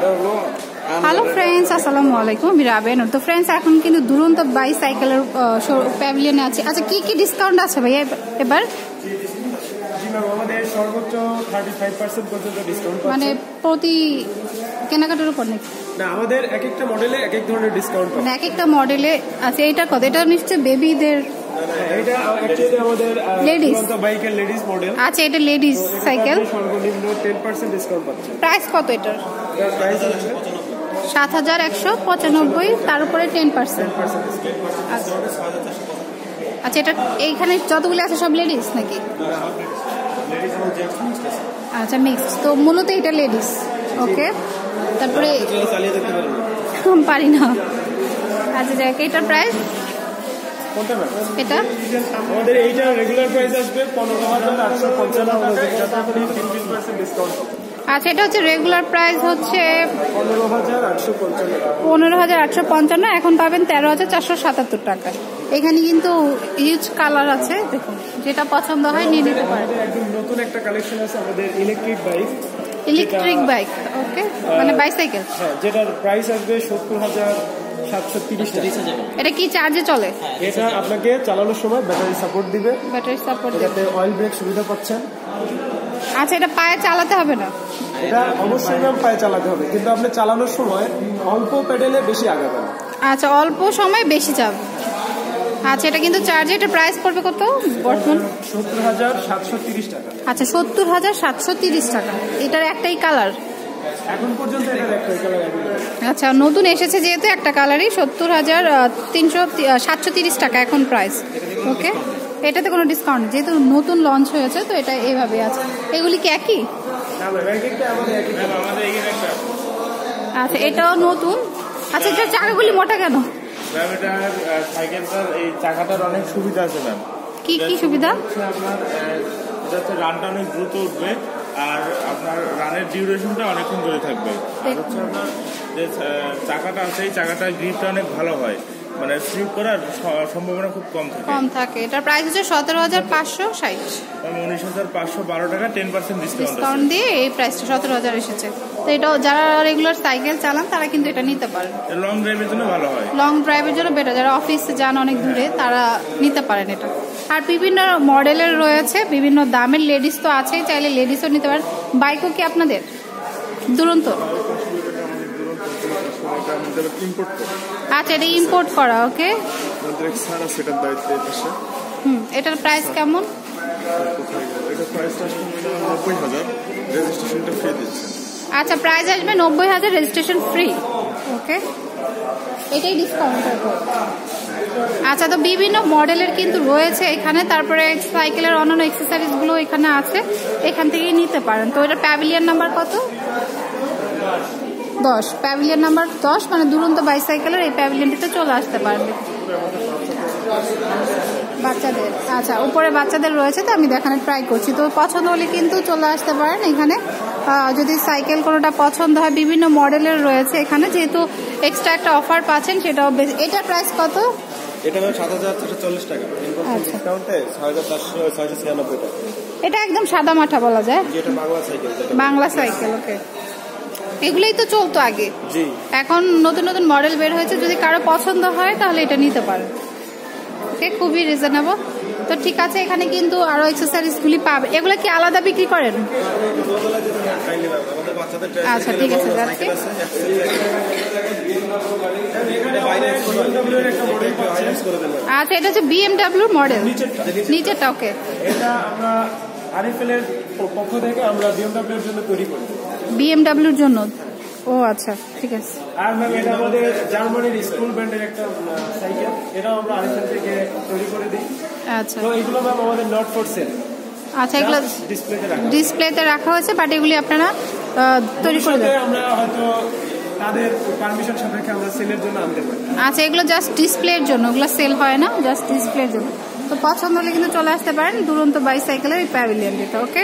Hello friends, আসসালামু আলাইকুম। আমি রাবেয়া নূর। তো ফ্রেন্ডস, এখন কিন্তু দুরন্ত বাইসাইকেলের প্যাভিলিয়নে আছে। আচ্ছা, কি কি ডিসকাউন্ট আছে ভাইয়া এবার? আমাদের সর্বোচ্চ 35% পর্যন্ত ডিসকাউন্ট পাচ্ছেন। মানে প্রতি কেনাকাটার উপর নাকি? না, আমাদের এক একটা মডেলে এক এক ধরনের ডিসকাউন্ট পাচ্ছেন। মানে এক একটা মডেলে আছে। এটা কত? এটা নিশ্চয় বেবিদের। এটা অ্যাকচুয়ালি আমাদের লেডিস বাইকের লেডিস মডেল। আচ্ছা, এটা লেডিস সাইকেল। সর্বনিম্ন 10% ডিসকাউন্ট পাচ্ছেন। প্রাইস কত এটার? প্রাইস হচ্ছে 7195, তার উপরে 10%। আচ্ছা, এটা এইখানে যতগুলো আছে সব লেডিস নাকি? আচ্ছা, মিক্সড। তো মূলত এটা লেডিস। ওকে, তারপরে পারি না। আচ্ছা, যাক, এটার প্রাইস এটা আমাদের এইটা রেগুলার প্রাইস আসবে 15,855 ডিসকাউন্ট। আচ্ছা, এটা হচ্ছে রেগুলার প্রাইস হচ্ছে 15,855। এখন পাবেন 13,477 টাকা। এখানে কিন্তু ইউজ কালার আছে, দেখুন যেটা পছন্দ হয় নিয়ে নিতে পারেন। একদম নতুন একটা কালেকশন আছে আমাদের ইলেকট্রিক বাইক। ওকে, মানে বাইসাইকেল। হ্যাঁ, যেটার প্রাইস আসবে 70,730 টাকা। এটা কি চার্জে চলে? এটা আপনাকে চালানোর সময় ব্যাটারি সাপোর্ট দিবে। এটাতে অয়েল ব্রেক সুবিধা পাচ্ছেন। আচ্ছা, এটা পায়ে চালাতে হবে না? এটা অবশ্যই পায়ে চালাতে হবে, কিন্তু আপনি চালানোর সময় অল্প প্যাডেলে বেশি আগাবেন। আচ্ছা, অল্প সময় বেশি চাপ। আচ্ছা, এটা কিন্তু চার্জে। এটা প্রাইস পড়বে কত বর্তমান? 70,730 টাকা। আচ্ছা, 70,730 টাকা। এটার একটাই কালার এখন পর্যন্ত এটার একটাই কালার। আচ্ছা, নতুন এসেছে যেহেতু একটা কালারই। 70,330 টাকা এখন প্রাইস। ওকে, এটাতে কোনো ডিসকাউন্ট যেহেতু নতুন লঞ্চ হয়েছে, তো এটা এইভাবে আছে। এগুলি কি একই? আচ্ছা, এটাও নতুন। আচ্ছা, এটা চাকাগুলি মোটা কেন? সাইকেলটার এই চাকাটার অনেক সুবিধা আছে ম্যাম। কি কি সুবিধা? আপনার রানটা অনেক দ্রুত উঠবে, আর আপনার রানের ডিউরেশনটা অনেকক্ষণ ধরে থাকবে। আর হচ্ছে আপনার যে চাকাটা আছে, এই চাকাটার গ্রিপটা অনেক ভালো হয়, মানে স্লিপ করার সম্ভাবনা খুব কম থাকে। এটার প্রাইস হচ্ছে 17,560। 19,512 টাকা। 10% ডিসকাউন্ট দিয়ে এই প্রাইসটা 17,000 এসেছে। তো এটাও যারা রেগুলার সাইকেল চালান তারা কিন্তু এটা নিতে পারেন। লং ড্রাইভের জন্য ভালো হয়। লং ড্রাইভের জন্য বেটার। যারা অফিসে যান অনেক দূরে, তারা নিতে পারেন এটা। আর বিভিন্ন মডেলের রয়েছে, বিভিন্ন দামের। লেডিস তো আছেই, চাইলে লেডিসও নিতে পারেন। বাইকও কি আপনাদের দুরন্ত? আচ্ছা, এটা ইম্পোর্ট করা। ওকে, এটার প্রাইস কেমন? আচ্ছা, প্রাইস আসবে 90,000, রেজিস্ট্রেশন ফ্রি। ওকে, এটাই ডিসকাউন্ট। আচ্ছা, তো বিভিন্ন মডেলের কিন্তু রয়েছে এখানে। তারপরে সাইকেলের অন্যান্য এক্সেসরিজ গুলো এখানে আছে, এখান থেকেই নিতে পারেন। তো এটা প্যাভিলিয়ন নাম্বার কত? 10। প্যাভিলিয়ন নাম্বার 10, মানে দুরন্ত বাইসাইকেলের এই প্যাভিলিয়নটিতে চলে আসতে পারবে বাচ্চাদের। আচ্ছা, উপরে বাচ্চাদের রয়েছে, তো আমি দেখানোর ট্রাই করছি। তো পছন্দ হলে কিন্তু চলে আসতে পারেন এখানে। যদি সাইকেল কোনোটা পছন্দ হয়, বিভিন্ন মডেলের রয়েছে এখানে। যেহেতু এক্সট্রা একটা অফার পাচ্ছেন, সেটাও বেশি। এটার প্রাইস কত? এটা 7,440 টাকা। ডিসকাউন্টে 6,496 টাকা। এটা একদম সাদা মাঠা বলা যায়। এটা বাংলা সাইকেল। ওকে, এগুলোই তো চলতো আগে। জি, এখন নতুন নতুন মডেল বের হয়েছে। যদি কারো পছন্দ হয় তাহলে এটা নিতে পারেন। ওকে, খুবই রিজনেবল। তো ঠিক আছে, এখানে কিন্তু আরো এক্সেসরিজ গুলি পাবে। এগুলো কি আলাদা বিক্রি করেন? আচ্ছা, ঠিক আছে, যাচ্ছি। আচ্ছা, এটা হচ্ছে BMW মডেল নিচেরটা। ওকে, এটা আমরা আরএফএল এর পক্ষ থেকে আমরা BMW এর জন্য তৈরি করি। BMW এর জন্য? ও আচ্ছা, ঠিক আছে। আর ম্যাম, এটা আমাদের জার্মানির স্কুল ব্র্যান্ডের একটা সাইকেল। এটাও আমরা আরএফএল থেকে তৈরি করে দিই। আচ্ছা, তো এগুলো ম্যাম আমাদের নট ফর সেল। আচ্ছা, এগুলো ডিসপ্লেতে রাখা হয়েছে, বাট এগুলি আপনারা তৈরি করে দেন। আমরা হয়তো তাদের পারমিশন সাপেক্ষে আমরা সেলের জন্য আনতে পারি। আচ্ছা, এগুলো জাস্ট ডিসপ্লের জন্য, এগুলো সেল হয় না, জাস্ট ডিসপ্লের জন্য। তো পছন্দ হলে কিন্তু চলে আসতে পারেন দুরন্ত বাইসাইকেলের এই প্যাভিলিয়নটিতে। ওকে।